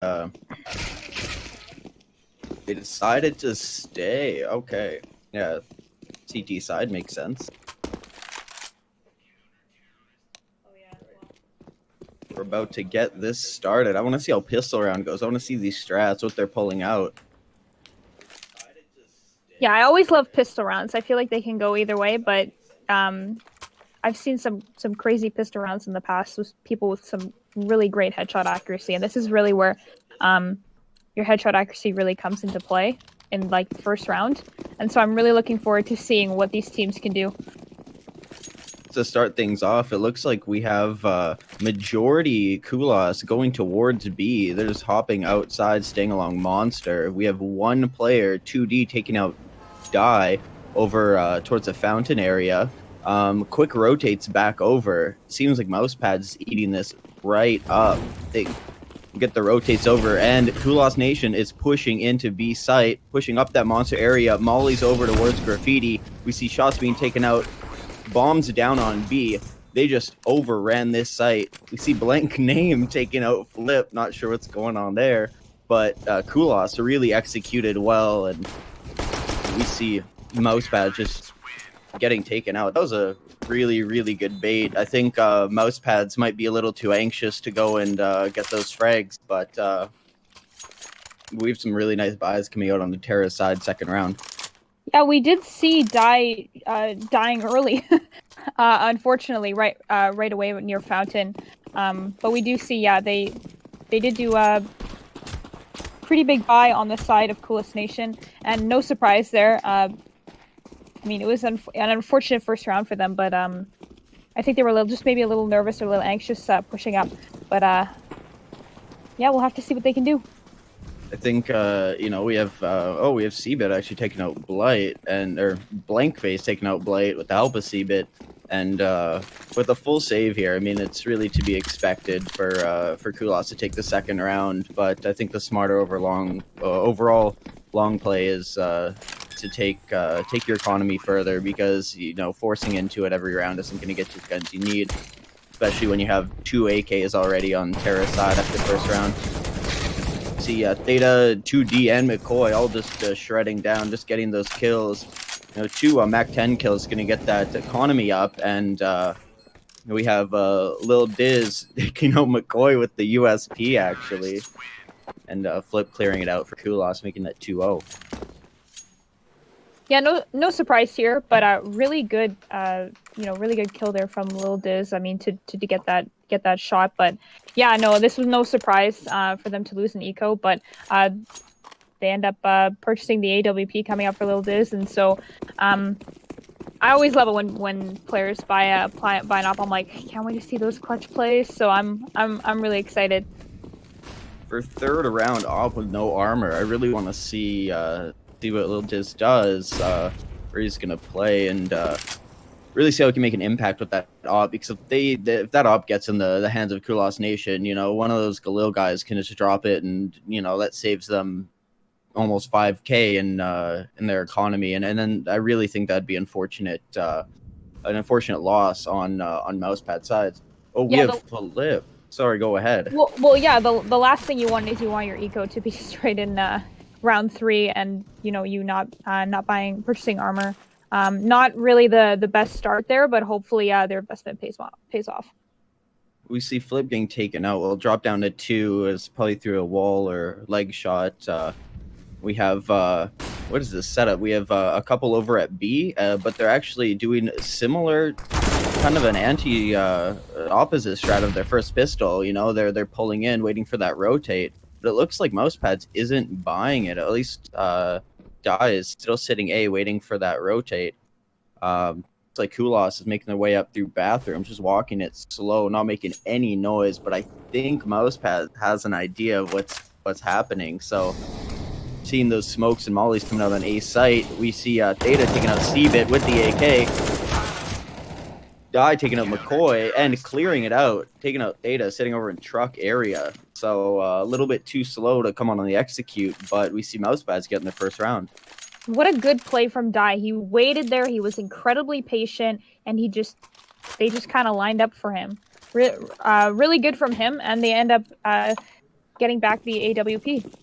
They decided to stay. Okay. Yeah. CT side makes sense. We're about to get this started. I want to see how pistol round goes. I want to see these strats, what they're pulling out. Yeah, I always love pistol rounds. I feel like they can go either way, but I've seen some crazy pistol rounds in the past with people with some really great headshot accuracy, and this is really where your headshot accuracy really comes into play in like the first round. And so I'm really looking forward to seeing what these teams can do. To start things off, it looks like we have majority Kulas going towards B. They're just hopping outside, staying along Monster. We have one player, 2D, taking out Die over towards the fountain area. Quick rotates back over. Seems like Mousepads eating this right up. They get the rotates over, and Kulas Nation is pushing into B site, pushing up that Monster area. Molly's over towards Graffiti. We see shots being taken out. Bombs down on B. They just overran this site. We see Blank Name taking out Flip. Not sure what's going on there, but Kulas really executed well, and we see Mousepad just getting taken out. That was a really, really good bait. I think Mousepads might be a little too anxious to go and get those frags, but we have some really nice buys coming out on the Terra side second round. Yeah, we did see Die dying early, unfortunately, right away near Fountain. But we do see, yeah, they did do a pretty big buy on the side of Kulas Nation, and no surprise there. I mean, it was an unfortunate first round for them, but I think they were maybe a little nervous or a little anxious pushing up. But yeah, we'll have to see what they can do. I think we have seabit actually taking out Blite, or Blankface taking out Blite with the help of seabit, and with a full save here. I mean, it's really to be expected for Kulas to take the second round, but I think the smarter overall long play is to take your economy further, because forcing into it every round isn't going to get you the guns you need, especially when you have 2 AKs already on Terra side after the first round. See Theta, 2D, and Mikkoy all just shredding down, just getting those kills. 2 Mac 10 kills going to get that economy up, and we have Lil Diz taking out Mikkoy with the USP actually, and Flip clearing it out for Kulas, making that 2-0. Yeah, no surprise here, but really good, really good kill there from Lil Diz. I mean, to get that shot, but yeah, no, this was no surprise for them to lose an eco, but they end up purchasing the AWP coming up for Lil Diz, and so I always love it when players buy an op. I'm like, can't wait to see those clutch plays. So I'm really excited. For third round op with no armor, I really want to see what Lil Diz does, where he's gonna play, and really see how he can make an impact with that op, because if that op gets in the hands of Kulas Nation, one of those Galil guys can just drop it, and that saves them almost 5K in their economy, and then I really think that'd be an unfortunate loss on Mousepad sides. Oh, we have Flip. Sorry, go ahead. Well, yeah. The last thing you want is your eco to be straight in round 3, and you not purchasing armor. Not really the best start there, but hopefully their investment pays off. We see Flip getting taken out. We'll drop down to 2, is probably through a wall or leg shot. We have what is this setup? We have a couple over at B, but they're actually doing similar, kind of an opposite strat of their first pistol. They're pulling in, waiting for that rotate. But it looks like Mousepads isn't buying it. At least Die is still sitting A, waiting for that rotate. It's like Kulas is making their way up through bathrooms, just walking it slow, not making any noise. But I think Mousepad has an idea of what's happening. So seeing those smokes and mollies coming out on A site, we see Theta taking out seabit with the AK. Die taking out Mikkoy and clearing it out, taking out Theta, sitting over in truck area. So a little bit too slow to come on the execute, but we see Mousepads getting the first round. What a good play from Die. He waited there. He was incredibly patient, and they just kind of lined up for him. Really good from him, and they end up getting back the AWP.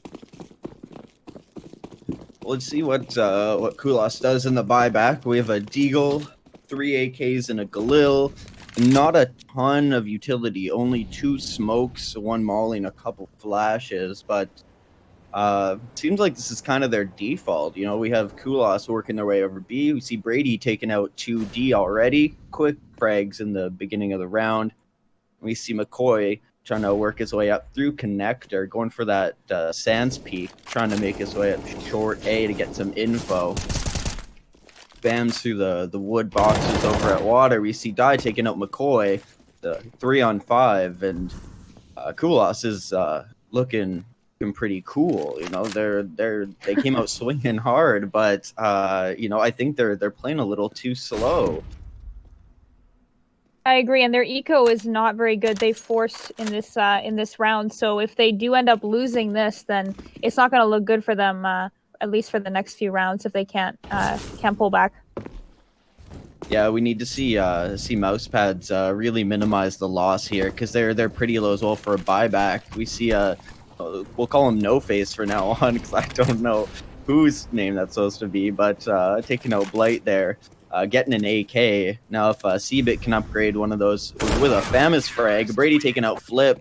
Let's see what Kulas does in the buyback. We have a Deagle, 3 AKs, and a Galil. Not a ton of utility, only 2 smokes, 1 molly, and a couple flashes, but seems like this is kind of their default. You know, we have Kulas working their way over B. We see Bradyy taking out 2D already. Quick frags in the beginning of the round. We see Mikkoy trying to work his way up through connector, going for that Sands peak, trying to make his way up short A to get some info. Bams through the wood boxes over at water. We see Dye taking out Mikkoy, the 3-on-5, and Kulas is looking pretty cool. You know, they came out swinging hard, but you know, I think they're playing a little too slow. I agree, and their eco is not very good. They forced in this round, so if they do end up losing this, then it's not going to look good for them, at least for the next few rounds, if they can't pull back. Yeah, we need to see Mousepads really minimize the loss here, because they're pretty low as well for a buyback. We see we'll call him No Face for now on, because I don't know whose name that's supposed to be, but taking out Blite there. Getting an AK. Now, if seabit can upgrade one of those with a famous frag, Bradyy taking out Flip,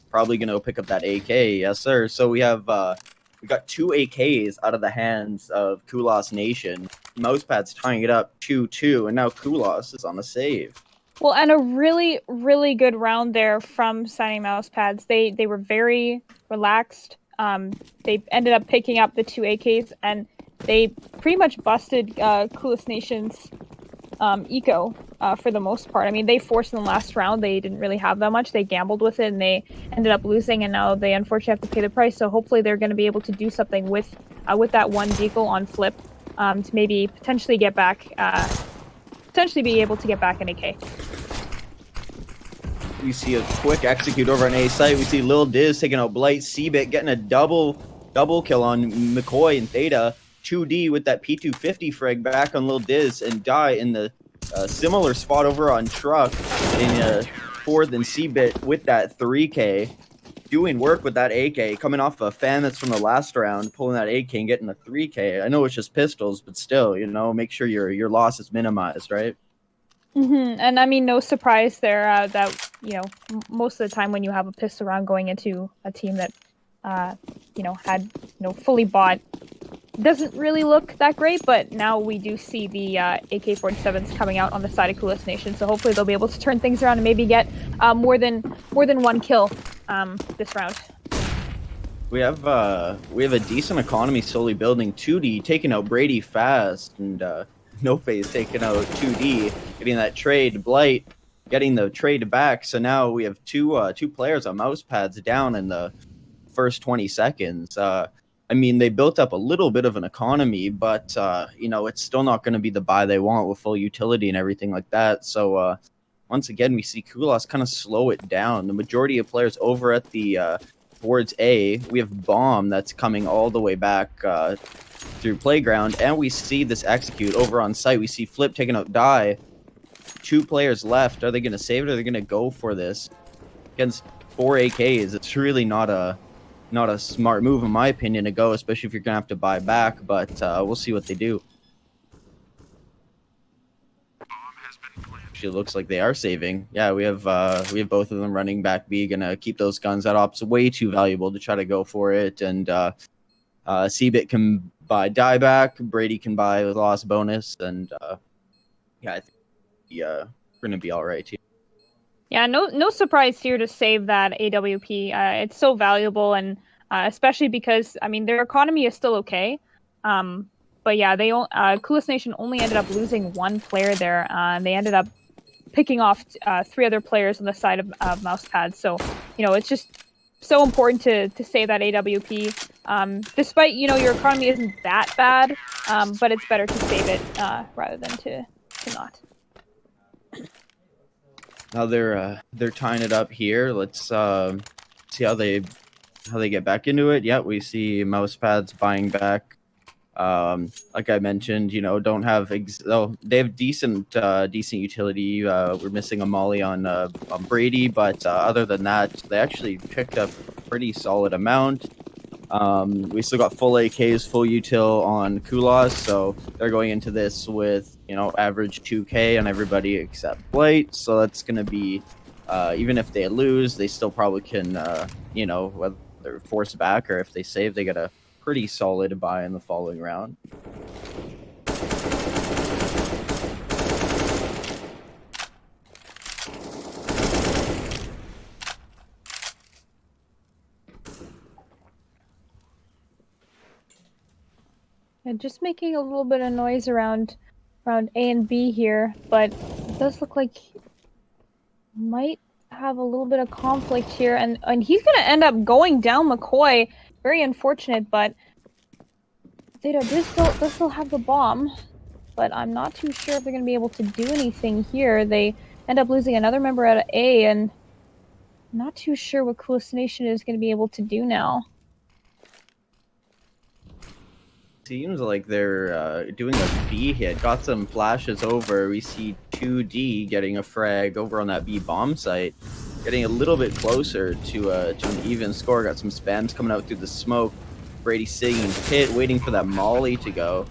probably going to pick up that AK. Yes, sir. So we have we got 2 AKs out of the hands of Kulas Nation. Mousepads tying it up 2-2, and now Kulas is on the save. Well, and a really, really good round there from signing Mousepads. They were very relaxed. They ended up picking up the 2 AKs, and they pretty much busted Kulas Nation's eco for the most part. I mean, they forced in the last round. They didn't really have that much. They gambled with it, and they ended up losing, and now they unfortunately have to pay the price. So hopefully they're going to be able to do something with that one deagle on Flip to maybe potentially get back, be able to get back an AK. We see a quick execute over on A site. We see Lil Diz taking out Blite, seabit getting a double kill on Mikkoy and Theta. 2D with that P250 frag back on Lil Diz, and Dye in the similar spot over on Truck in 4th and seabit with that 3K. Doing work with that AK, coming off a fan that's from the last round, pulling that AK and getting a 3K. I know it's just pistols, but still, you know, make sure your loss is minimized, right? Mm-hmm. And I mean, no surprise there that, you know, most of the time when you have a pistol round going into a team that, you know, had, you know, fully bought, doesn't really look that great, but now we do see the AK-47s coming out on the side of Kulas Nation, so hopefully they'll be able to turn things around and maybe get more than 1 kill this round. We have a decent economy slowly building. 2D taking out Bradyy fast, and No Face taking out 2D, getting that trade. Blite getting the trade back. So now we have two players on Mousepads down in the first 20 seconds. I mean, they built up a little bit of an economy, but you know, it's still not going to be the buy they want with full utility and everything like that. So once again, we see Kulas kind of slow it down. The majority of players over at the towards A. We have Bomb that's coming all the way back through Playground, and we see this execute over on site. We see Flip taking out Dye. 2 players left. Are they going to save it, or are they going to go for this? Against 4 AKs, it's really not a smart move, in my opinion, to go, especially if you're going to have to buy back, but we'll see what they do. It looks like they are saving. Yeah, we have both of them running back B, gonna keep those guns. That op's way too valuable to try to go for it. And seabit can buy dieback, Bradyy can buy with loss bonus, and yeah, I think we're gonna be all right here. Yeah, no surprise here to save that AWP. It's so valuable, and especially because, I mean, their economy is still okay. But yeah, Kulas Nation only ended up losing 1 player there. And they ended up picking off 3 other players on the side of Mousepads. So, you know, it's just so important to save that AWP. Despite, you know, your economy isn't that bad, but it's better to save it rather than to not. Now they're tying it up here. Let's see how they get back into it. Yeah, we see Mousepads buying back Like I mentioned, you know, don't have they have decent utility. We're missing a molly on Bradyy, but other than that, they actually picked up a pretty solid amount. We still got full AKs, full util on Kulas, so they're going into this with, you know, average 2K on everybody except Blite. So that's gonna be, even if they lose, they still probably can, you know, whether force back or if they save, they get a pretty solid buy in the following round. And just making a little bit of noise around A and B here, but it does look like might have a little bit of conflict here, and he's gonna end up going down Mikkoy. Very unfortunate, but Theta does still have the bomb, but I'm not too sure if they're gonna be able to do anything here. They end up losing another member out of A, and I'm not too sure what Kulas Nation is gonna be able to do now. Seems like they're doing a B hit. Got some flashes over. We see 2D getting a frag over on that B bomb site. Getting a little bit closer to an even score. Got some spams coming out through the smoke. Bradyy sitting in pit, waiting for that molly to go.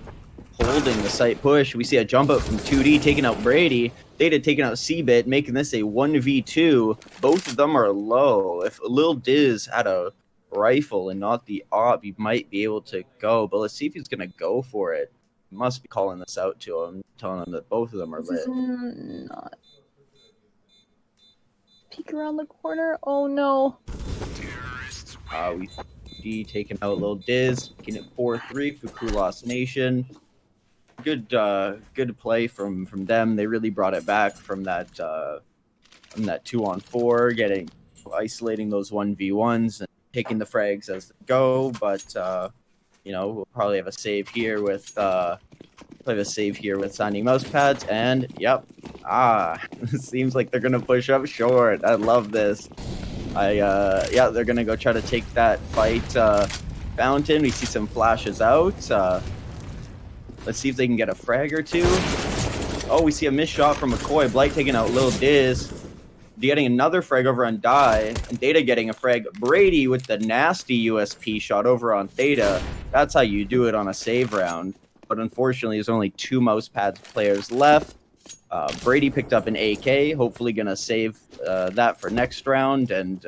Holding the site push. We see a jump out from 2D, taking out Bradyy. Theta taking out seabit, making this a 1v2. Both of them are low. If Lil Diz had a rifle and not the op, he might be able to go. But let's see if he's going to go for it. Must be calling this out to him, telling him that both of them are lit. Not peek around the corner. Oh no. We see taking out Lil Diz, making it 4-3 for Kulas Nation. Good play from them. They really brought it back from that 2-on-4, isolating those 1v1s and taking the frags as they go. But you know, we'll probably have a save here with signing Mousepads, and yep, it seems like they're gonna push up short. I love this. Yeah, they're gonna go try to take that fight fountain. We see some flashes out. Let's see if they can get a frag or two. Oh, we see a missed shot from Mikkoy. Blite taking out Lil Diz. Getting another frag over on Die. And Theta getting a frag. Bradyy with the nasty USP shot over on Theta. That's how you do it on a save round. But unfortunately, there's only 2 Mousepads players left. Bradyy picked up an AK. Hopefully going to save that for next round and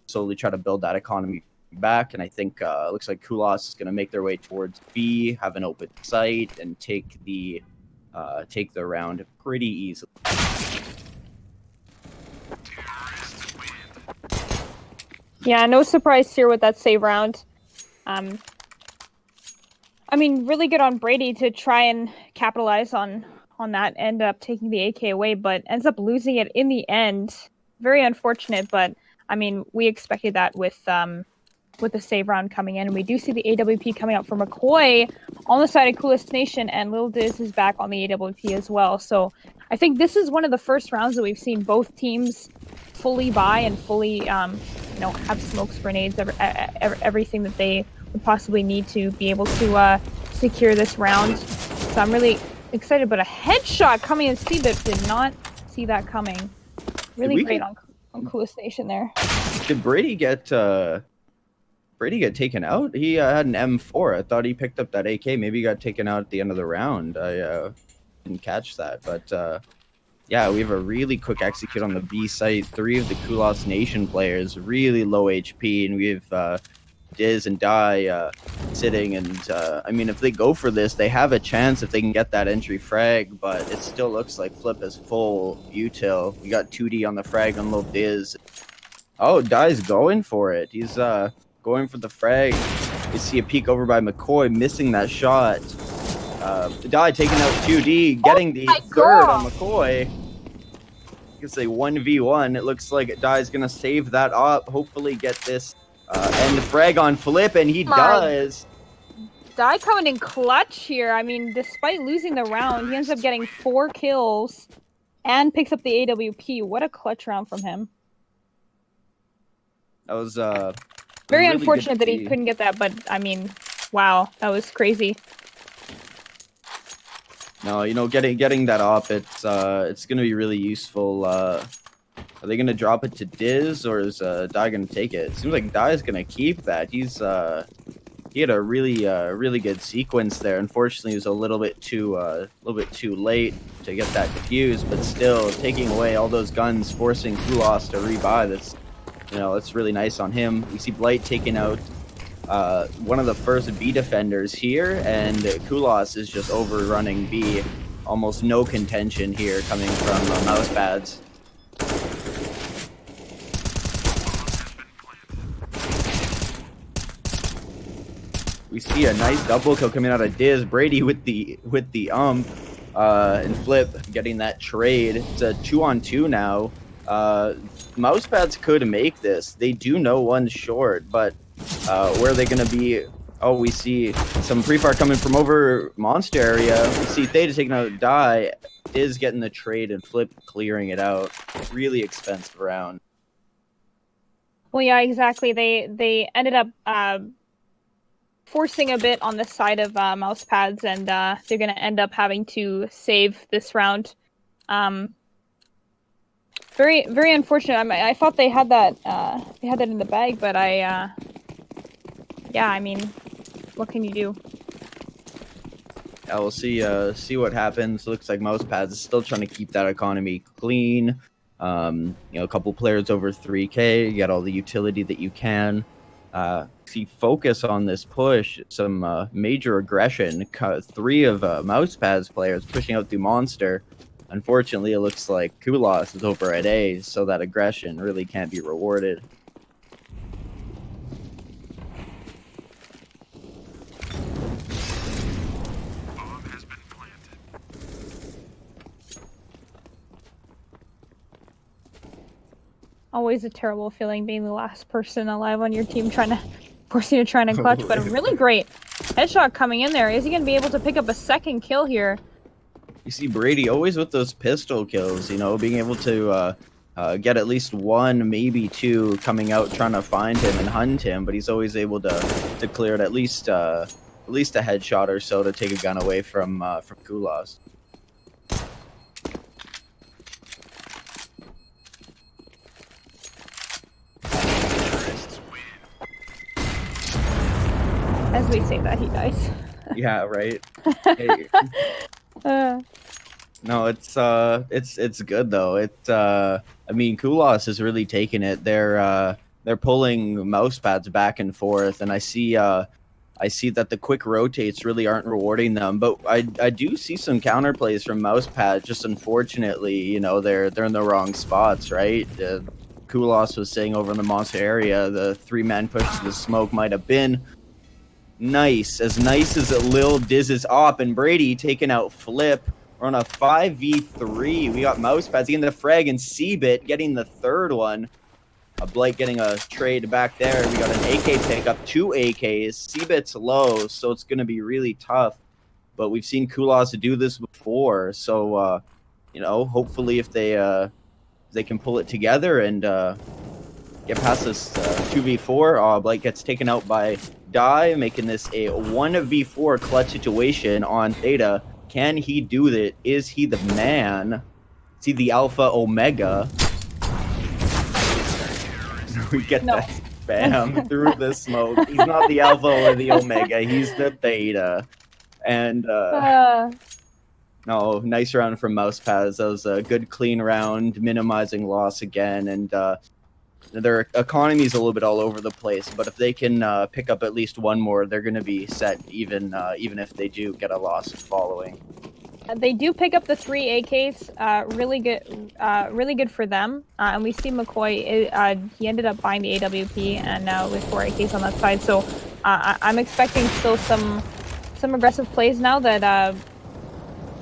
slowly try to build that economy back. And I think it looks like Kulas is going to make their way towards B, have an open site, and take the round pretty easily. Yeah, no surprise here with that save round. I mean, really good on Bradyy to try and capitalize on that, end up taking the AK away, but ends up losing it in the end. Very unfortunate, but I mean, we expected that with the save round coming in, and we do see the AWP coming out for Mikkoy on the side of Kulas Nation, and Lil Diz is back on the AWP as well. So I think this is one of the first rounds that we've seen both teams fully buy and fully, have smokes, grenades, everything that they would possibly need to be able to secure this round. So I'm really excited, but a headshot coming in seabit, did not see that coming. Really great on Kulas Nation there. Did Bradyy get taken out? He had an M4. I thought he picked up that AK. Maybe he got taken out at the end of the round. I didn't catch that. But yeah, we have a really quick execute on the B site. 3 of the Kulas Nation players really low HP, and we have Diz and Die sitting. And I mean, if they go for this, they have a chance if they can get that entry frag. But it still looks like Flip is full util. We got 2D on the frag on Lil Diz. Oh, Die's going for it. He's going for the frag. You see a peek over by Mikkoy, missing that shot. Die taking out 2D, getting the third on Mikkoy. It's a 1v1. It looks like Die's gonna save that up. Hopefully get this and the frag on Flip, and he does. Die coming in clutch here. I mean, despite losing the round, he ends up getting 4 kills and picks up the AWP. What a clutch round from him. That was very unfortunate that he couldn't get that, but I mean, wow, that was crazy. No, you know, getting that op, it's gonna be really useful. Are they gonna drop it to Diz, or is Dai gonna take it? It seems like Dai's gonna keep that. He had a really good sequence there. Unfortunately, he was a little bit too late to get that defused, but still taking away all those guns, forcing Kulas to rebuy. That's really nice on him. We see Blite taking out one of the first B defenders here, and Kulas is just overrunning B. Almost no contention here coming from Mousepads. We see a nice double kill coming out of Diz. Bradyy with the and Flip getting that trade. It's a 2-on-2 now. Mousepads could make this. They do know one short, but where are they going to be? Oh, we see some pre-fire coming from over Monster area. We see Theta taking out Die. Diz getting the trade and Flip clearing it out. Really expensive round. Well, yeah, exactly. They ended up forcing a bit on the side of Mousepads, and they're going to end up having to save this round. Very, very unfortunate. I thought they had that in the bag, but yeah, I mean, what can you do? Yeah, we'll see what happens. Looks like Mousepads is still trying to keep that economy clean. A couple players over 3K. You got all the utility that you can. See focus on this push, some major aggression. 3 of Mousepads players pushing out through Monster. Unfortunately, it looks like Kulas is over at A, so that aggression really can't be rewarded. Always a terrible feeling being the last person alive on your team forcing you to try and clutch, but a really great headshot coming in there. Is he going to be able to pick up a second kill here? You see Bradyy always with those pistol kills, being able to get at least 1, maybe 2 coming out trying to find him and hunt him, but he's always able to clear it at least a headshot or so to take a gun away from Kulas. As we say that, he dies. Yeah, right. Hey. No, it's good though. Kulas is really taking it. They're pulling Mousepads back and forth, and I see that the quick rotates really aren't rewarding them. But I do see some counterplays from Mousepads. Just unfortunately, they're in the wrong spots, right? Kulas was saying over in the Monster area, the 3-man push to the smoke might have been nice as Lil Diz's op, and Bradyy taking out Flip. We're on a 5v3. We got Mousepads getting the frag and seabit getting the third one. Blite getting a trade back there. We got an AK pickup, 2 AKs. Seabit's low, so it's going to be really tough. But we've seen Kulas do this before, so hopefully if they can pull it together and get past this 2v4. Blite gets taken out by Die, making this a 1v4 clutch situation on Theta. Can he do it? Is he the man? Is he the Alpha Omega? We get that spam through the smoke. He's not the Alpha or the Omega. He's the Theta. And no, nice round from Mousepads. That was a good, clean round, minimizing loss again. And their economy is a little bit all over the place, but if they can pick up at least 1 more, they're going to be set, even if they do get a loss following. They do pick up the 3 AKs, really good for them. And we see Mikkoy, he ended up buying the AWP, and now with 4 AKs on that side. So I'm expecting still some aggressive plays now that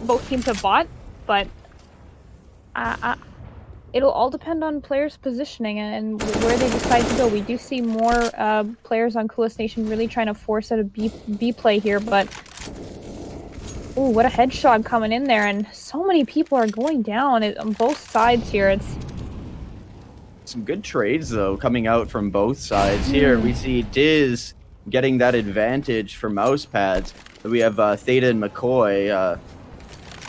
both teams have bought, but it'll all depend on players' positioning and where they decide to go. We do see more players on Kulas Nation really trying to force out a B play here, but ooh, what a headshot coming in there, and so many people are going down on both sides here. It's some good trades though coming out from both sides here. We see Diz getting that advantage for Mousepads. We have Theta and Mikkoy.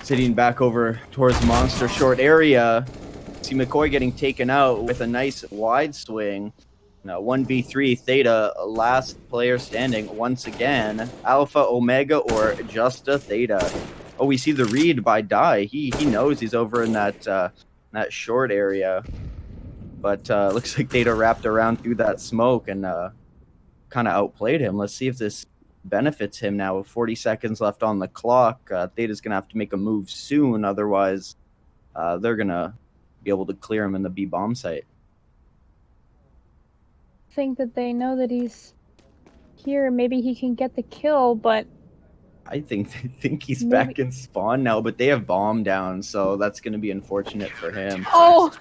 Sitting back over towards Monster short area. See Mikkoy getting taken out with a nice wide swing. Now 1v3 Theta, last player standing once again. Alpha, Omega, or just a Theta. Oh, we see the read by Dye. He knows he's over in that short area. But looks like Theta wrapped around through that smoke and kind of outplayed him. Let's see if this benefits him now with 40 seconds left on the clock. Theta's going to have to make a move soon. Otherwise, they're going to be able to clear him in the B bomb site. Think that they know that he's here. Maybe he can get the kill, but I think he's back in spawn now, but they have bomb down, so that's going to be unfortunate for him. Oh!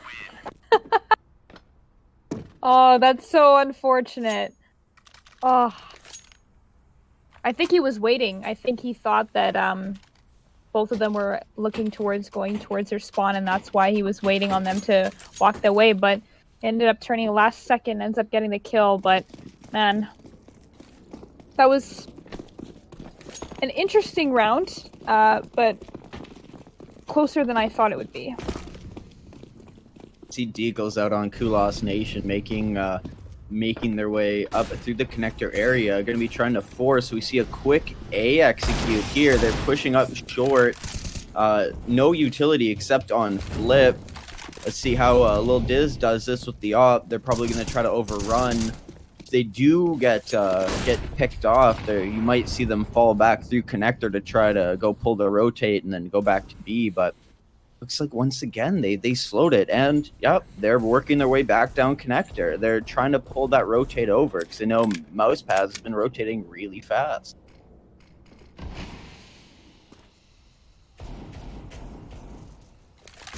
Oh, that's so unfortunate. Oh. I think he was waiting. I think he thought that both of them were looking towards going towards their spawn, and that's why he was waiting on them to walk their way, but ended up turning last second, ends up getting the kill. But man, that was an interesting round, but closer than I thought it would be. See Deagles out on Kulas Nation making their way up through the connector area. Going to be trying to force. We see a quick A execute here. They're pushing up short. No utility except on flip. Let's see how Lil Diz does this with the op. They're probably going to try to overrun. If they do get picked off, there you might see them fall back through connector to try to go pull the rotate and then go back to B. But looks like once again they slowed it, and yep, they're working their way back down connector. They're trying to pull that rotate over because they know Mousepads has been rotating really fast.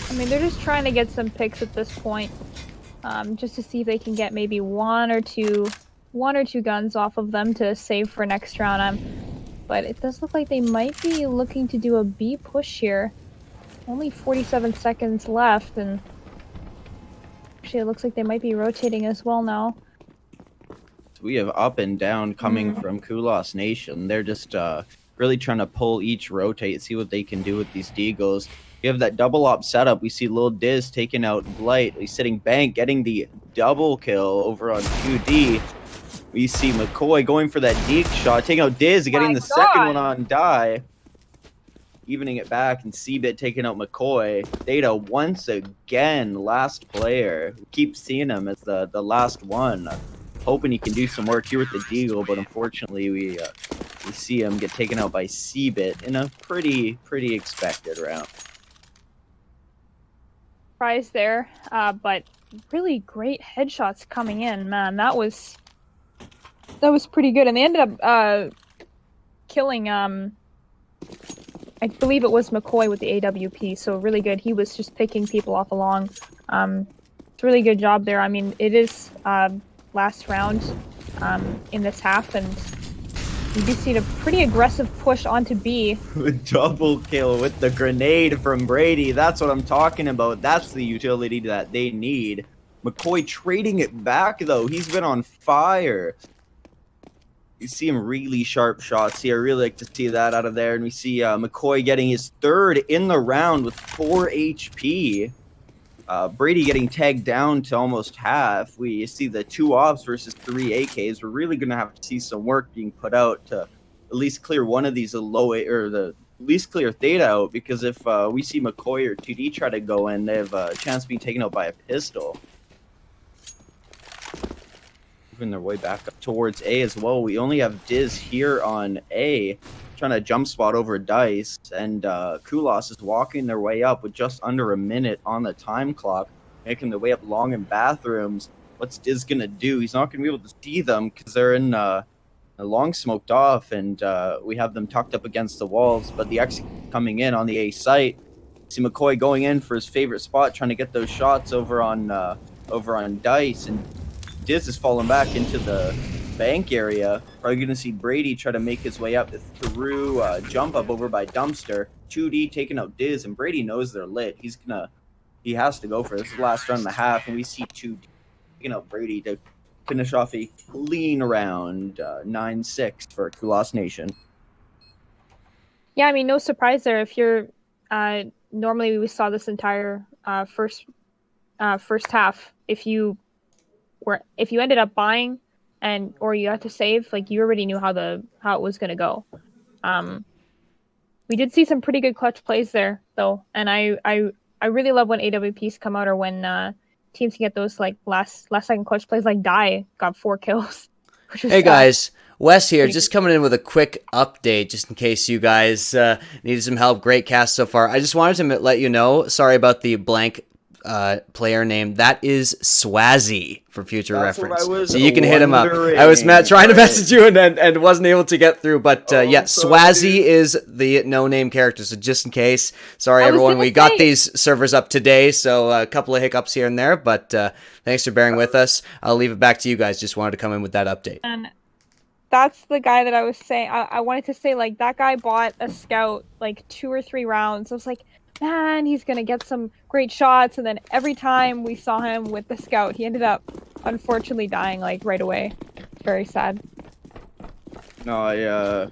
I mean, they're just trying to get some picks at this point, just to see if they can get maybe one or two guns off of them to save for next round. But it does look like they might be looking to do a B push here. Only 47 seconds left, and actually it looks like they might be rotating as well now. We have up and down coming from Kulas Nation. They're just really trying to pull each rotate, see what they can do with these Deagles. We have that double op setup. We see Lil Diz taking out Blite. He's sitting bank, getting the double kill over on 2D. We see Mikkoy going for that deke shot, taking out Diz, getting the second one on Die. Evening it back, and seabit taking out Mikkoy. Theta once again, last player. We keep seeing him as the last one. Hoping he can do some work here with the Deagle, but unfortunately we see him get taken out by seabit in a pretty expected round. Prize there, but really great headshots coming in, man. That was pretty good, and they ended up killing I believe it was Mikkoy with the AWP, so really good. He was just picking people off along. It's a really good job there. I mean, it is last round in this half, and you do see a pretty aggressive push onto B. Double kill with the grenade from Bradyy. That's what I'm talking about. That's the utility that they need. Mikkoy trading it back, though. He's been on fire. You see him really sharp shots here. I really like to see that out of there. And we see Mikkoy getting his third in the round with 4 HP. Bradyy getting tagged down to almost half. We see the 2 ops versus 3 AKs. We're really going to have to see some work being put out to at least clear one of these at least clear Theta out, because if we see Mikkoy or 2D try to go in, they have a chance of being taken out by a pistol. Their way back up towards A as well. We only have Diz here on A, trying to jump spot over Dice, and Kulas is walking their way up with just under a minute on the time clock, making their way up long in bathrooms. What's Diz gonna do? He's not gonna be able to see them because they're in a long smoked off, and we have them tucked up against the walls. But the exit coming in on the A site. See Mikkoy going in for his favorite spot, trying to get those shots over on Dice, and Diz is falling back into the bank area. Probably going to see Bradyy try to make his way up through jump up over by Dumpster. 2D taking out Diz, and Bradyy knows they're lit. He has to go for it. This is the last round and a half, and we see 2D taking out Bradyy to finish off a clean round, 9-6 for Kulas Nation. Yeah, I mean, no surprise there. If you're normally we saw this entire first half. If you ended up buying or you had to save, like you already knew how it was gonna go. We did see some pretty good clutch plays there though, and I really love when AWPs come out or when teams can get those like last second clutch plays. Like Die got 4 kills. Which was Hey guys, Wes here, pretty just good. coming in with a quick update just in case you guys needed some help. Great cast so far. I just wanted to let you know, sorry about the blank player name. That is Swazzy for future That's what reference. I was So you can hit him up. wondering. I was trying to Right. message you and wasn't able to get through. But yeah, sorry. Swazzy is the no-name character. So just in case, sorry I was everyone. gonna We got say- these servers up today, so a couple of hiccups here and there. But thanks for bearing with us. I'll leave it back to you guys. Just wanted to come in with that update. And that's the guy that I was saying. I wanted to say, like, that guy bought a scout like 2 or 3 rounds. I was like, man, he's gonna get some great shots. And then every time we saw him with the scout, he ended up unfortunately dying like right away. Very sad. No, I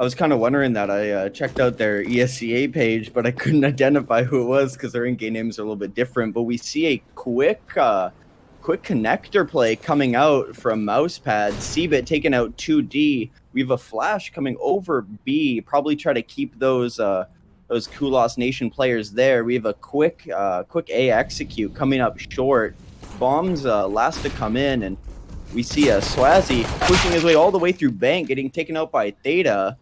was kind of wondering that. I checked out their ESCA page, but I couldn't identify who it was because their in-game names are a little bit different. But we see a quick connector play coming out from Mousepads. Seabit taking out 2D. We have a flash coming over B. Probably try to keep those Kulas Nation players there. We have a quick A execute coming up short. Bombs last to come in, and we see Swazzy pushing his way all the way through bank, getting taken out by Theta.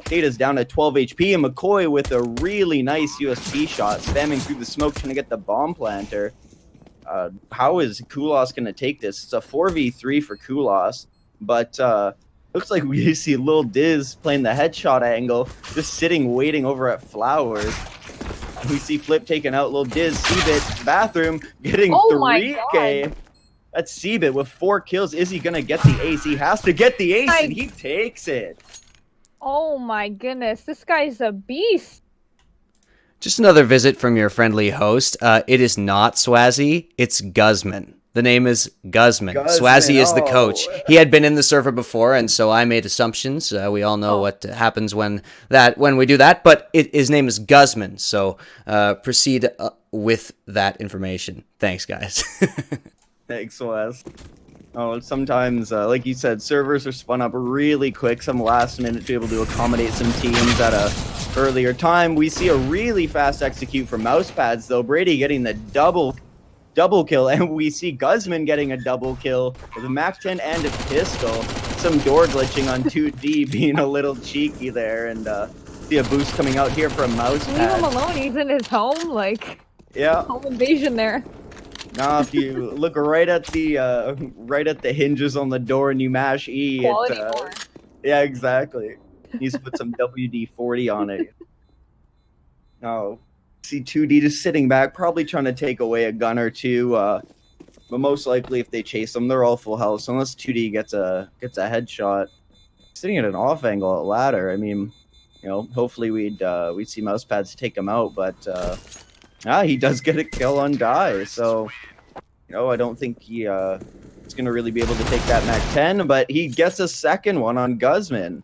Theta's down at 12 HP, and Mikkoy with a really nice USP shot, spamming through the smoke, trying to get the bomb planter. How is Kulas going to take this? It's a 4v3 for Kulas, but looks like we see Lil Diz playing the headshot angle, just sitting, waiting over at Flowers. We see Flip taking out Lil Diz, Seabit, bathroom, getting Oh my 3K. God. That's Seabit with 4 kills. Is he going to get the ace? He has to get the ace, and he takes it. Oh my goodness, this guy's a beast. Just another visit from your friendly host. It is not Swazzy, it's Guzman. The name is Guzman. Swazzy is the coach. He had been in the server before, and so I made assumptions. We all know what happens when we do that, but his name is Guzman, so proceed with that information. Thanks, guys. Thanks, Wes. Oh, sometimes, like you said, servers are spun up really quick, some last minute to be able to accommodate some teams at a earlier time. We see a really fast execute from Mousepads, though. Bradyy getting the double kill, and we see Guzman getting a double kill with a MAC-10 and a pistol. Some door glitching on 2D, being a little cheeky there, and see a boost coming out here from Mousepads. Leave him alone. He's in his home, like Yeah. home invasion there. Now, if you look right at the hinges on the door and you mash E, Quality door. yeah, exactly. Needs to put some WD-40 on it. Now, see 2D just sitting back, probably trying to take away a gun or two. But most likely, if they chase them, they're all full health. So unless 2D gets a headshot, sitting at an off angle at ladder. I mean, hopefully we'd see Mousepads take him out, but he does get a kill on Die. So I don't think he is gonna really be able to take that MAC-10, but he gets a second one on Guzman.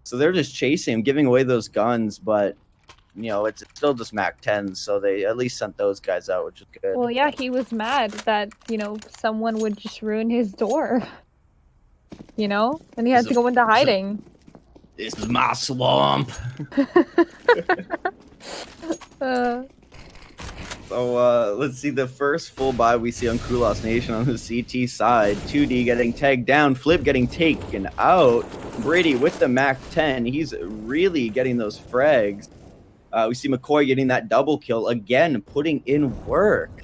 So they're just chasing him, giving away those guns, but it's still just MAC-10s, so they at least sent those guys out, which is good. Well, yeah, he was mad that, someone would just ruin his door. And he had to go into hiding. This is my swamp. So let's see the first full buy we see on Kulas Nation on the CT side. 2D getting tagged down, Flip getting taken out. Bradyy with the MAC-10, he's really getting those frags. We see Mikkoy getting that double kill, again, putting in work.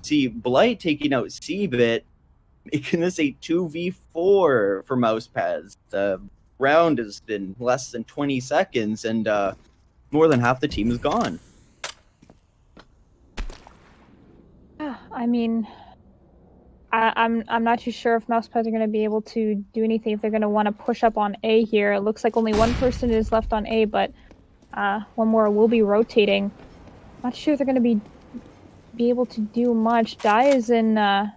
See Blite taking out Seabit, making this a 2v4 for Mousepads. The round has been less than 20 seconds, and more than half the team is gone. I mean, I'm not too sure if Mousepads are going to be able to do anything, if they're going to want to push up on A here. It looks like only one person is left on A, but one more will be rotating. Not sure if they're going to be able to do much. Die is in, I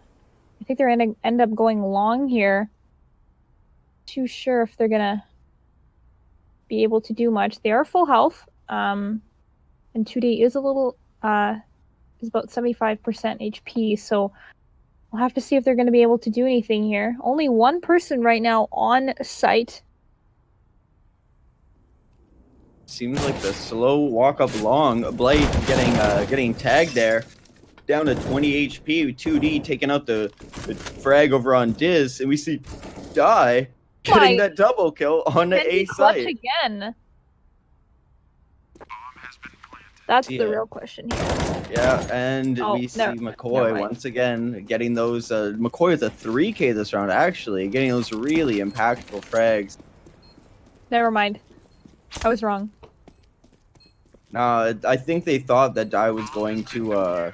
think they're going to end up going long here. Too sure if they're going to be able to do much. They are full health. and 2D is a little is about 75% HP, so we'll have to see if they're going to be able to do anything here. Only one person right now on site. Seems like the slow walk up long. Blite getting tagged there. Down to 20 HP. 2D taking out the frag over on Diz, and we see Die getting that double kill on the A clutch site. Again. That's the real question here. Yeah, and we see Mikkoy once again getting those. Mikkoy with a 3K this round, actually, getting those really impactful frags. Never mind. I was wrong. I think they thought that Die was going to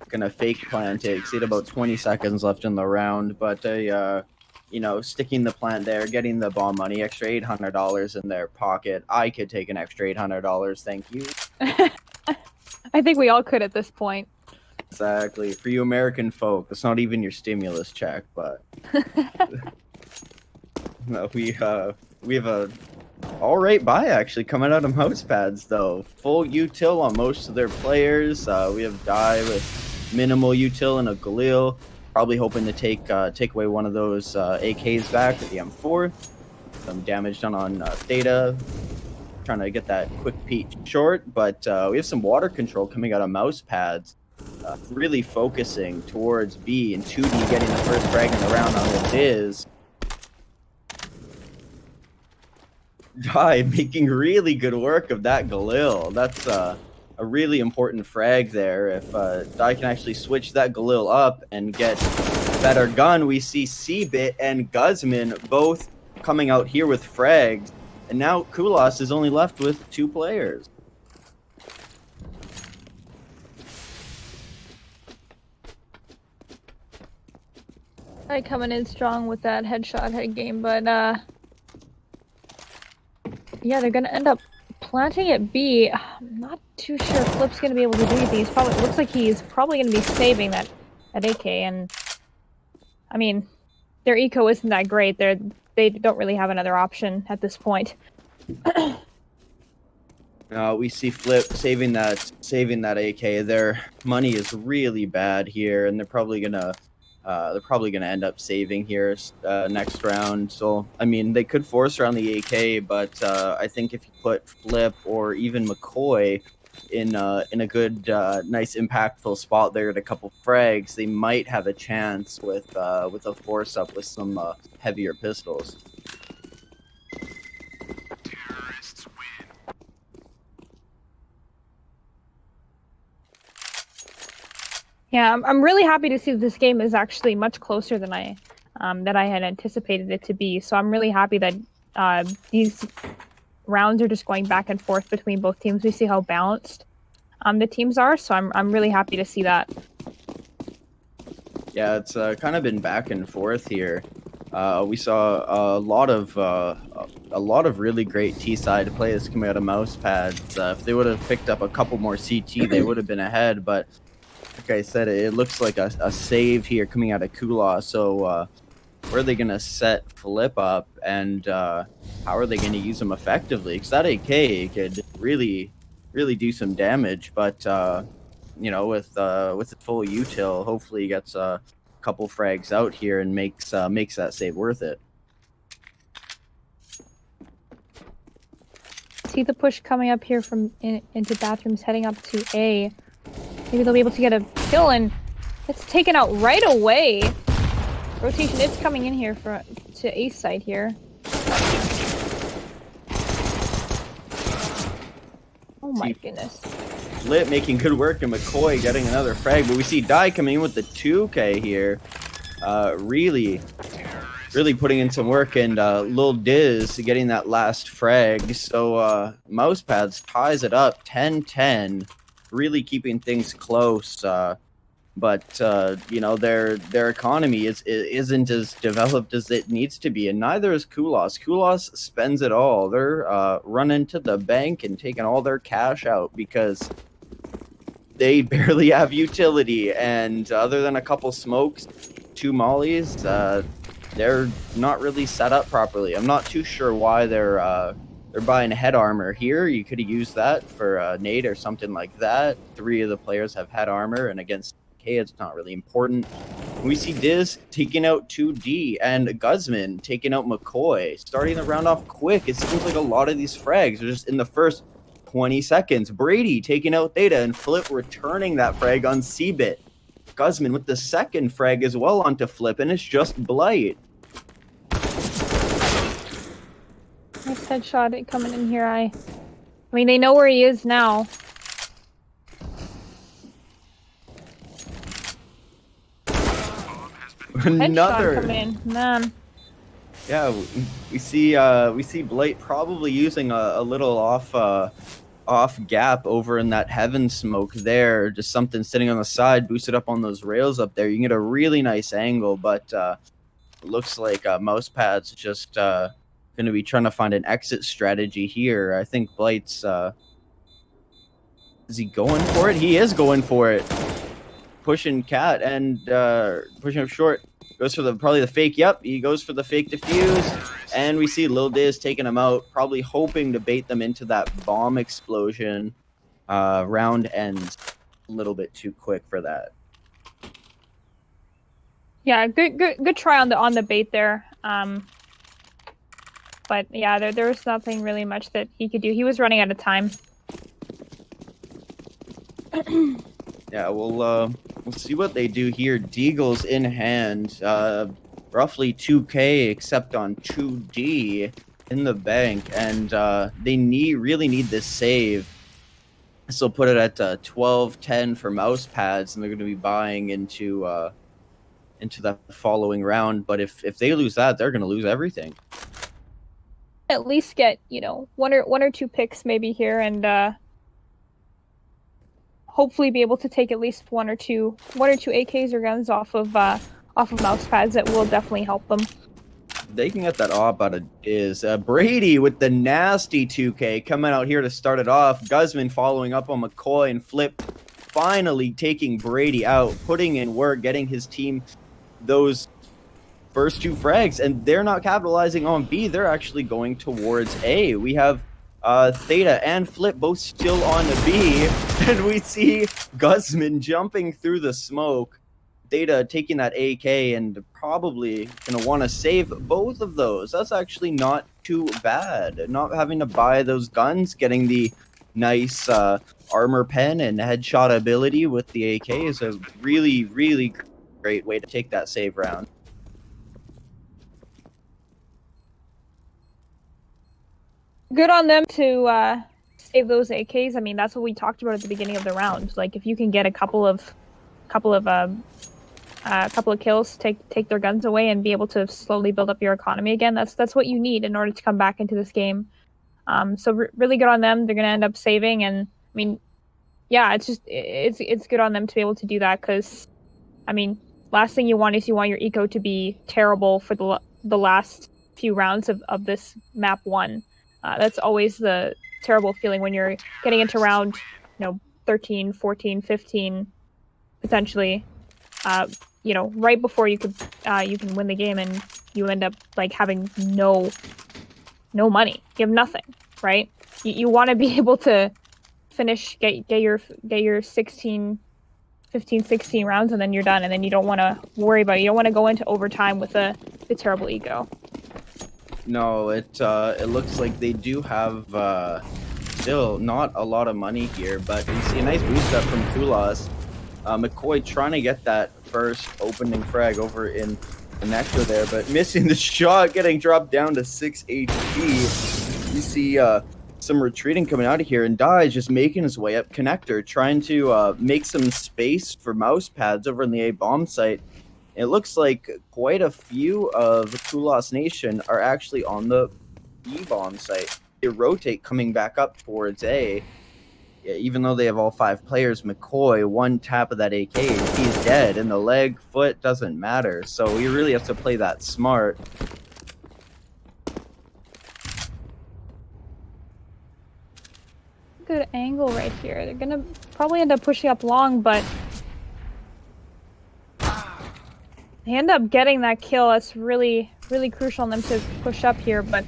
gonna fake plant it. He had about 20 seconds left in the round, but you know, sticking the plant there, getting the bomb money, extra $800 in their pocket. I could take an extra $800, thank you. I think we all could at this point. Exactly. For you American folk, it's not even your stimulus check, but no, we have a all right buy actually coming out of Mousepads though. Full util on most of their players. We have Die with minimal util and a Galil. Probably hoping to take away one of those AKs back with the M4. Some damage done on Theta. Trying to get that quick peek short, but we have some water control coming out of Mousepads. Really focusing towards B, and 2D getting the first frag in the round on what is. Die making really good work of that Galil. That's a really important frag there. If Die can actually switch that Galil up and get a better gun, we see seabit and Guzman both coming out here with frags. And now Kulas is only left with 2 players. I coming in strong with that headshot head game, but yeah, they're gonna end up planting at B. I'm not too sure Flip's gonna be able to do anything. He's probably looks like he's probably gonna be saving that AK, and I mean, their eco isn't that great. They don't really have another option at this point. We see Flip saving that AK. Their money is really bad here, and they're probably gonna end up saving here next round. So I mean, they could force around the AK, but I think if you put Flip or even Mikkoy in a good, nice, impactful spot there at a couple frags, they might have a chance with a force up with some heavier pistols. Yeah, I'm really happy to see that this game is actually much closer than I had anticipated it to be. So I'm really happy that these rounds are just going back and forth between both teams. We see how balanced the teams are, so I'm really happy to see that. Yeah, it's kind of been back and forth here. We saw a lot of really great T-side plays coming out of Mousepads. If they would have picked up a couple more CT, they would have been ahead, but like I said, it looks like a save here coming out of Kulas. So where are they going to set Flip up, and how are they going to use him effectively? Because that AK could really do some damage, but you know, with the full util, hopefully he gets a couple frags out here and makes that save worth it. See the push coming up here from into bathrooms, heading up to A. Maybe they'll be able to get a kill, and it's taken out right away. Rotation is coming in here to A side here. Oh my goodness. Flip making good work, and Mikkoy getting another frag, but we see Die coming in with the 2K here. Really putting in some work, and Lil Diz getting that last frag. So Mousepads ties it up 10-10. Really keeping things close, but you know, their economy isn't as developed as it needs to be, and neither is Kulas. Kulas spends it all. They're running to the bank and taking all their cash out because they barely have utility, and other than a couple smokes, 2 mollies, they're not really set up properly. I'm not too sure why they're They're buying head armor here. You could have used that for a nade or something like that. 3 of the players have head armor, and against K, it's not really important. We see Diz taking out 2D and Guzman taking out Mikkoy. Starting the round off quick. It seems like a lot of these frags are just in the first 20 seconds. Bradyy taking out Theta and Flip returning that frag on seabit. Guzman with the second frag as well onto Flip, and it's just Blite. Nice headshot coming in here. I mean, they know where he is now. Another headshot coming in, man. Yeah, we see Blite probably using a little off gap over in that heaven smoke there, just something sitting on the side, boosted up on those rails up there. You can get a really nice angle, but it looks like Mousepads just going to be trying to find an exit strategy here. I think Blite's is he going for it? He is going for it. Pushing Cat and pushing up short. Goes for probably the fake. Yep, he goes for the fake defuse. And we see Lil Diz taking him out, probably hoping to bait them into that bomb explosion. Round ends a little bit too quick for that. Yeah, good try on the bait there. But yeah, there was nothing really much that he could do. He was running out of time. Yeah, we'll see what they do here. Deagle's in hand. Roughly 2K, except on 2D in the bank, and they really need this save. So will put it at 12-10 for Mousepads, and they're going to be buying into the following round. But if they lose that, they're going to lose everything. At least get, you know, one or two picks maybe here, and hopefully be able to take at least one or two AKs or guns off of Mousepads. That will definitely help them. They can get that op out of is Bradyy with the nasty 2K coming out here to start it off. Guzman following up on Mikkoy, and Flip finally taking Bradyy out, putting in work, getting his team those first 2 frags, and they're not capitalizing on B. They're actually going towards A. We have Theta and Flip both still on the B, and we see Guzman jumping through the smoke. Theta taking that AK and probably going to want to save both of those. That's actually not too bad. Not having to buy those guns, getting the nice armor pen and headshot ability with the AK is a really, really great way to take that save round. Good on them to save those AKs. I mean, that's what we talked about at the beginning of the round. Like, if you can get a couple of kills, take their guns away, and be able to slowly build up your economy again, that's what you need in order to come back into this game. So really good on them. They're gonna end up saving, and I mean, yeah, it's good on them to be able to do that, because I mean, last thing you want is your eco to be terrible for the last few rounds of this map 1. That's always the terrible feeling when you're getting into round, 13, 14, 15, potentially, right before you can win the game, and you end up like having no money. You have nothing, right? You want to be able to finish, get your 15, 16 rounds, and then you're done, and then you don't want to worry about it. You don't want to go into overtime with the terrible ego. No, it looks like they do have still not a lot of money here, but we see a nice boost up from Kulas. Mikkoy trying to get that first opening frag over in the nectar there, but missing the shot, getting dropped down to 6 HP. You see some retreating coming out of here, and Dye just making his way up connector, trying to make some space for Mousepads over in the A bomb site. It looks like quite a few of the Kulas Nation are actually on the B bomb site. They rotate coming back up towards A. Yeah, even though they have all 5 players, Mikkoy, one tap of that AK, he's dead, and the leg, foot doesn't matter. So you really have to play that smart. Good angle right here. They're gonna probably end up pushing up long, but they end up getting that kill. That's really, really crucial on them to push up here, but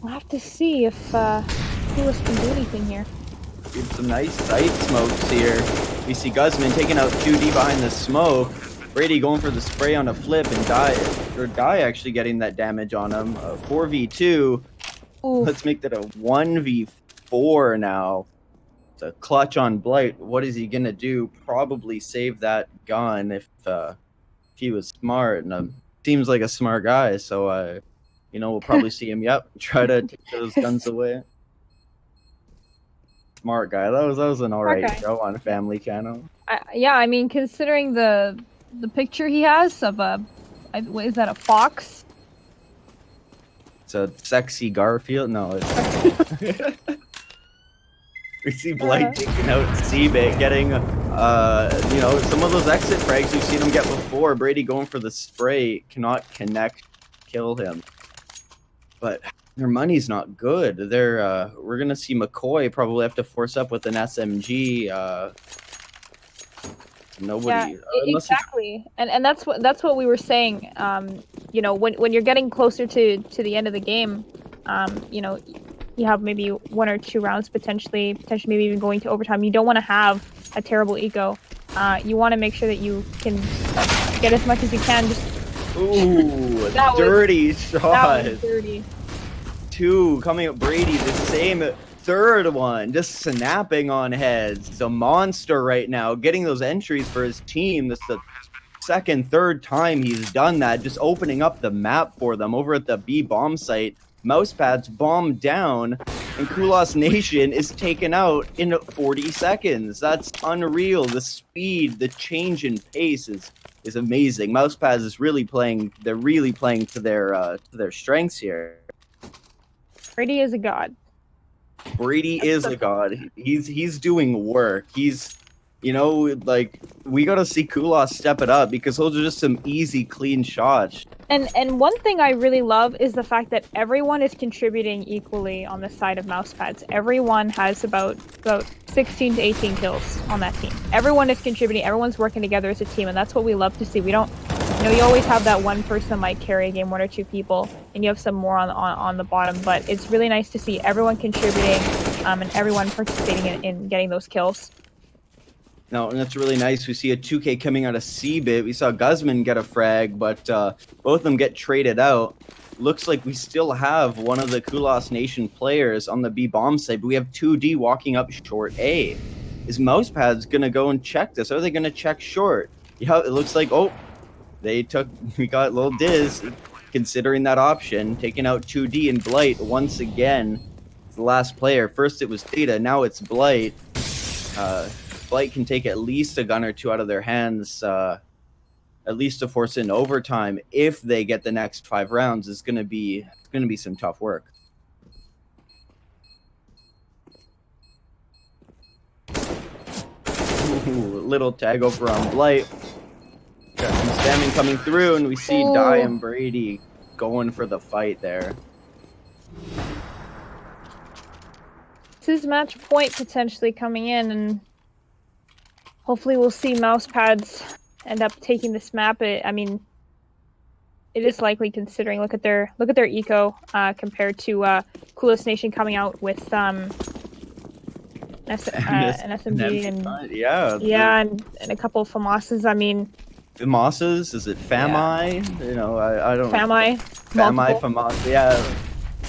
We'll have to see if Kulas can do anything here. Get some nice sight smokes here. We see Guzman taking out 2D behind the smoke. Bradyy going for the spray on a flip, and Die actually getting that damage on him. 4v2. Ooh. Let's make that a 1v4 now. It's a clutch on Blite. What is he gonna do? Probably save that gun if he was smart, and seems like a smart guy. So you know, we'll probably see him. Yep, try to take those guns away. Smart guy. That was an alright show on Family Channel. Yeah, I mean, considering the picture he has of what is that, a fox? It's a sexy Garfield. No, it's we see Blite taking out seabit, getting you know, some of those exit frags we've seen him get before. Bradyy going for the spray, cannot connect, kill him. But their money's not good. They're we're gonna see Mikkoy probably have to force up with an SMG. Nobody. Yeah, exactly. And that's what we were saying. You know, when you're getting closer to the end of the game, you know, you have maybe 1 or 2 rounds potentially maybe even going to overtime. You don't want to have a terrible eco. You want to make sure that you can get as much as you can. Just ooh, dirty shot. That was dirty. 2 coming up. Bradyy the same. 3rd one, just snapping on heads. He's a monster right now, getting those entries for his team. This is the 2nd, 3rd time he's done that, just opening up the map for them over at the B bomb site. Mousepads bombed down, and Kulas Nation is taken out in 40 seconds. That's unreal. The speed, the change in pace is amazing. Mousepads is really playing. They're really playing to their strengths here. Bradyy is a god. Bradyy is a god. He's doing work. He's, you know, like, we gotta see Kulas step it up, because those are just some easy, clean shots. And one thing I really love is the fact that everyone is contributing equally on the side of Mousepads. Everyone has about 16 to 18 kills on that team. Everyone is contributing. Everyone's working together as a team, and that's what we love to see. We don't, you know, you always have that one person might carry a game, 1 or 2 people, and you have some more on the bottom. But it's really nice to see everyone contributing, and everyone participating in getting those kills. No, and that's really nice. We see a 2K coming out of seabit. We saw Guzman get a frag, but both of them get traded out. Looks like we still have one of the Kulas Nation players on the B bomb side, but we have 2D walking up short A. Is Mousepads gonna go and check this? Are they gonna check short? Yeah, it looks like, oh, we got a little Diz considering that option, taking out 2D and Blite once again. It's the last player. First it was Data, now it's Blite. Blite can take at least a gun or 2 out of their hands, at least to force in overtime. If they get the next 5 rounds, it's gonna be some tough work. Ooh, little tag over on Blite. Got some spamming coming through, and we see Die and Bradyy going for the fight there. This is match point potentially coming in, and hopefully we'll see Mousepads end up taking this map. I mean, it is likely considering look at their eco compared to Kulas Nation coming out with an SMG and yeah, and a couple of FAMASs. I mean, FAMASs, is it FAMI? Yeah. You know, I don't. FAMI, FAMAS, yeah.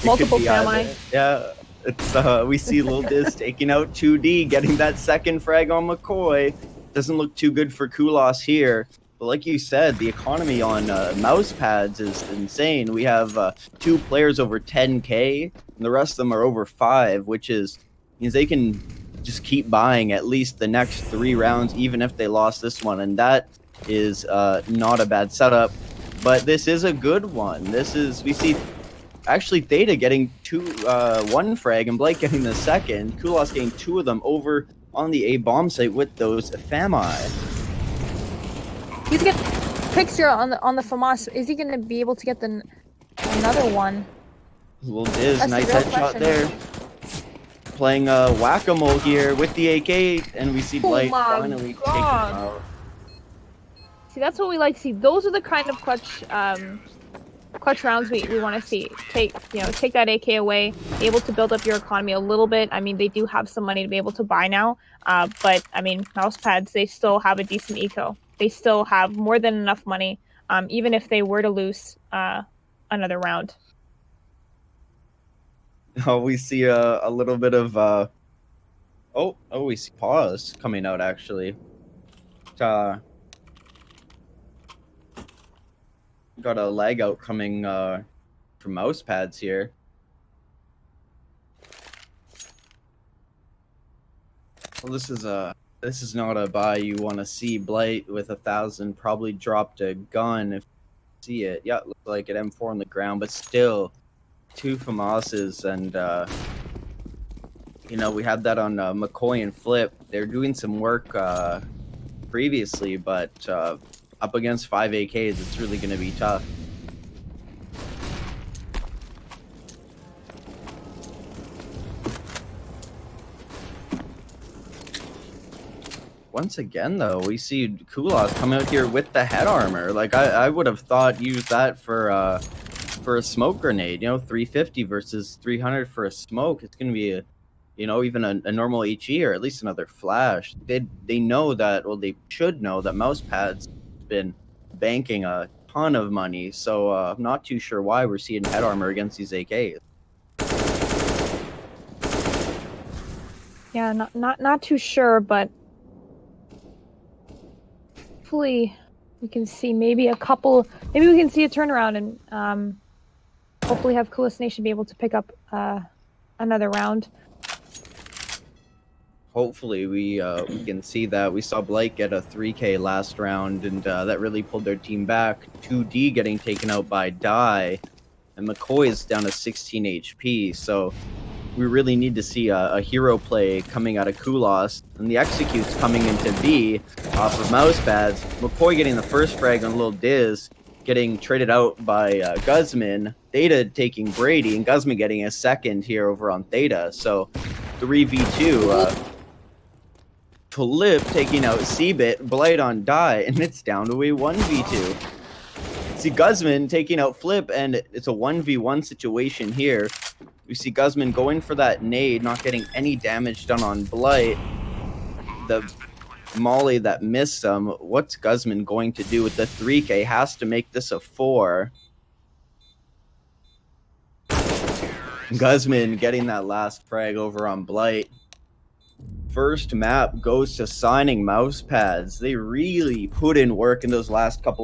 Multiple FAMI. Yeah. It's we see Lil Diz taking out 2D, getting that 2nd frag on Mikkoy. Doesn't look too good for Kulas here. But like you said, the economy on Mousepads is insane. We have 2 players over 10K, and the rest of them are over 5, which means they can just keep buying at least the next 3 rounds, even if they lost this one. And that is not a bad setup. But this is a good one. We see actually Theta getting 1 frag and Blite getting the 2nd. Kulas getting 2 of them over on the A bomb site with those FAMI. He's getting picture on the FAMAS. Is he going to be able to get another one? Little Diz, nice headshot there. Playing whack-a-mole here with the AK, and we see Blite finally take him out. See, that's what we like to see. Those are the kind of clutch rounds we want to see. Take that AK away, be able to build up your economy a little bit. I mean, they do have some money to be able to buy now, but I mean, Mousepads, they still have a decent eco. They still have more than enough money, even if they were to lose another round. Oh, we see a little bit of we see pause coming out actually. Got a lag out coming from Mousepads here. Well, this is not a buy you want to see. Blite with 1,000 probably dropped a gun if you see it. Yeah, it looked like an M4 on the ground, but still 2 FAMASs, and we had that on Mikkoy and Flip. They're doing some work previously, but up against 5 AKs, it's really going to be tough. Once again, though, we see Kulas come out here with the head armor. Like, I would have thought use that for a smoke grenade. 350 versus 300 for a smoke. It's going to be even a normal HE, or at least another flash. They know that, well, they should know that Mousepads been banking a ton of money, so I'm not too sure why we're seeing head armor against these AKs. Yeah, not too sure, but hopefully we can see maybe we can see a turnaround, and hopefully have Kulas Nation be able to pick up another round. Hopefully we can see that. We saw Blite get a 3K last round, and that really pulled their team back. 2D getting taken out by Die, and Mikkoy is down to 16 HP, so we really need to see a hero play coming out of Kulas, and the executes coming into B off of Mousepads. Mikkoy getting the first frag on Lil Diz, getting traded out by Guzman. Theta taking Bradyy, and Guzman getting a second here over on Theta. So 3v2. Flip taking out seabit, Blite on Die, and it's down to a 1v2. See Guzman taking out Flip, and it's a 1v1 situation here. We see Guzman going for that nade, not getting any damage done on Blite. The molly that missed him. What's Guzman going to do with the 3K? Has to make this a 4. Guzman getting that last frag over on Blite. First map goes to signing Mousepads. They really put in work in those last couple